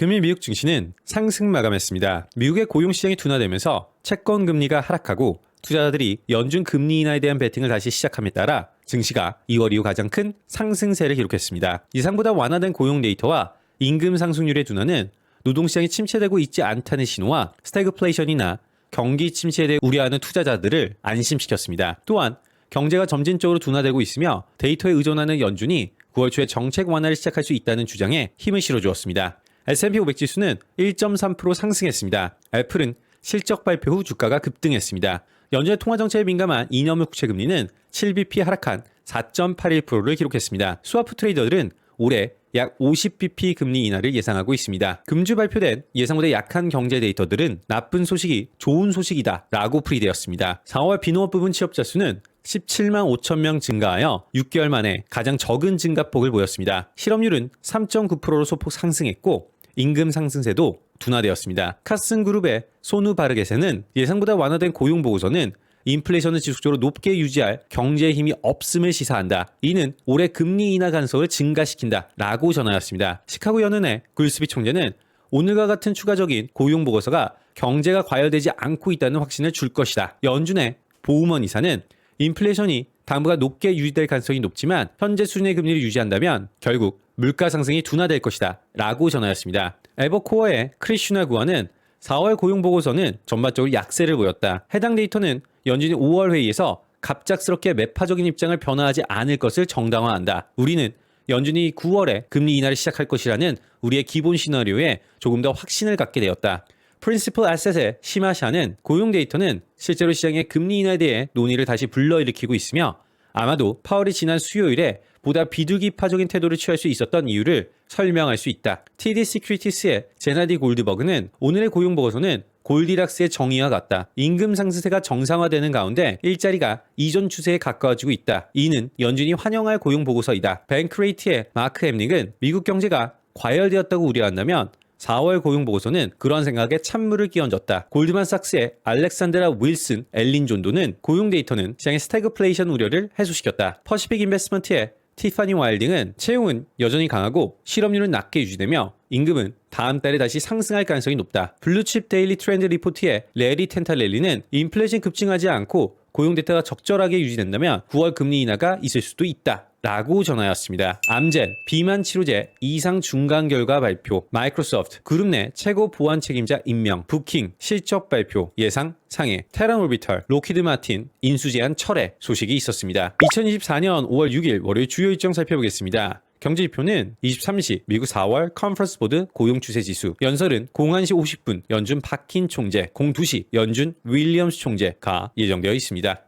금일 미국 증시는 상승 마감했습니다. 미국의 고용시장이 둔화되면서 채권 금리가 하락하고 투자자들이 연준 금리 인하에 대한 베팅을 다시 시작함에 따라 증시가 2월 이후 가장 큰 상승세를 기록했습니다. 예상보다 완화된 고용 데이터와 임금 상승률의 둔화는 노동시장이 침체되고 있지 않다는 신호와 스태그플레이션이나 경기 침체에 대해 우려하는 투자자들을 안심시켰습니다. 또한 경제가 점진적으로 둔화되고 있으며 데이터에 의존하는 연준이 9월 초에 정책 완화를 시작할 수 있다는 주장에 힘을 실어주었습니다. S&P 500 지수는 1.3% 상승했습니다. 애플은 실적 발표 후 주가가 급등했습니다. 연준의 통화정책에 민감한 2년물 국채금리는 7bp 하락한 4.81%를 기록했습니다. 스와프 트레이더들은 올해 약 50bp 금리 인하를 예상하고 있습니다. 금주 발표된 예상보다 약한 경제 데이터들은 나쁜 소식이 좋은 소식이다 라고 풀이되었습니다. 4월 비농업 부분 취업자 수는 17만 5천 명 증가하여 6개월 만에 가장 적은 증가폭을 보였습니다. 실업률은 3.9%로 소폭 상승했고 임금 상승세도 둔화되었습니다. 카슨그룹의 소누 바르게세는 예상보다 완화된 고용 보고서는 인플레이션을 지속적으로 높게 유지할 경제의 힘이 없음을 시사한다. 이는 올해 금리 인하 가능성을 증가시킨다 라고 전하였습니다. 시카고 연은의 굴스비 총재는 오늘과 같은 추가적인 고용 보고서가 경제가 과열되지 않고 있다는 확신을 줄 것이다. 연준의 보우먼 이사는 인플레이션이 당분간 높게 유지될 가능성이 높지만 현재 수준의 금리를 유지한다면 결국 물가 상승이 둔화될 것이다 라고 전하였습니다. 에버코어의 크리슈나 구원은 4월 고용보고서는 전반적으로 약세를 보였다. 해당 데이터는 연준이 5월 회의에서 갑작스럽게 매파적인 입장을 변화하지 않을 것을 정당화한다. 우리는 연준이 9월에 금리 인하를 시작할 것이라는 우리의 기본 시나리오에 조금 더 확신을 갖게 되었다. 프린시플 애셋의 시마샤는 고용 데이터는 실제로 시장의 금리 인하에 대해 논의를 다시 불러일으키고 있으며 아마도 파월이 지난 수요일에 보다 비둘기파적인 태도를 취할 수 있었던 이유를 설명할 수 있다. TD 시큐리티스의 제나디 골드버그는 오늘의 고용 보고서는 골디락스의 정의와 같다. 임금 상승세가 정상화되는 가운데 일자리가 이전 추세에 가까워지고 있다. 이는 연준이 환영할 고용 보고서이다. 뱅크레이트의 마크 햄릭은 미국 경제가 과열되었다고 우려한다면 4월 고용 보고서는 그런 생각에 찬물을 끼얹었다. 골드만삭스의 알렉산드라 윌슨, 엘린 존도는 고용 데이터는 시장의 스태그플레이션 우려를 해소시켰다. 퍼시픽 인베스트먼트의 티파니 와일딩은 채용은 여전히 강하고 실업률은 낮게 유지되며 임금은 다음 달에 다시 상승할 가능성이 높다. 블루칩 데일리 트렌드 리포트의 레리 텐탈렐리는 인플레이션 급증하지 않고 고용 데이터가 적절하게 유지된다면 9월 금리 인하가 있을 수도 있다 라고 전하였습니다. 암젠, 비만 치료제 이상 중간 결과 발표, 마이크로소프트, 그룹 내 최고 보안 책임자 임명, 부킹, 실적 발표, 예상 상해, 테란 오비털, 로키드 마틴, 인수 제한 철회 소식이 있었습니다. 2024년 5월 6일 월요일 주요 일정 살펴보겠습니다. 경제지표는 23시 미국 4월 컨퍼런스 보드 고용 추세 지수, 연설은 01시 50분 연준 박킨 총재, 02시 연준 윌리엄스 총재가 예정되어 있습니다.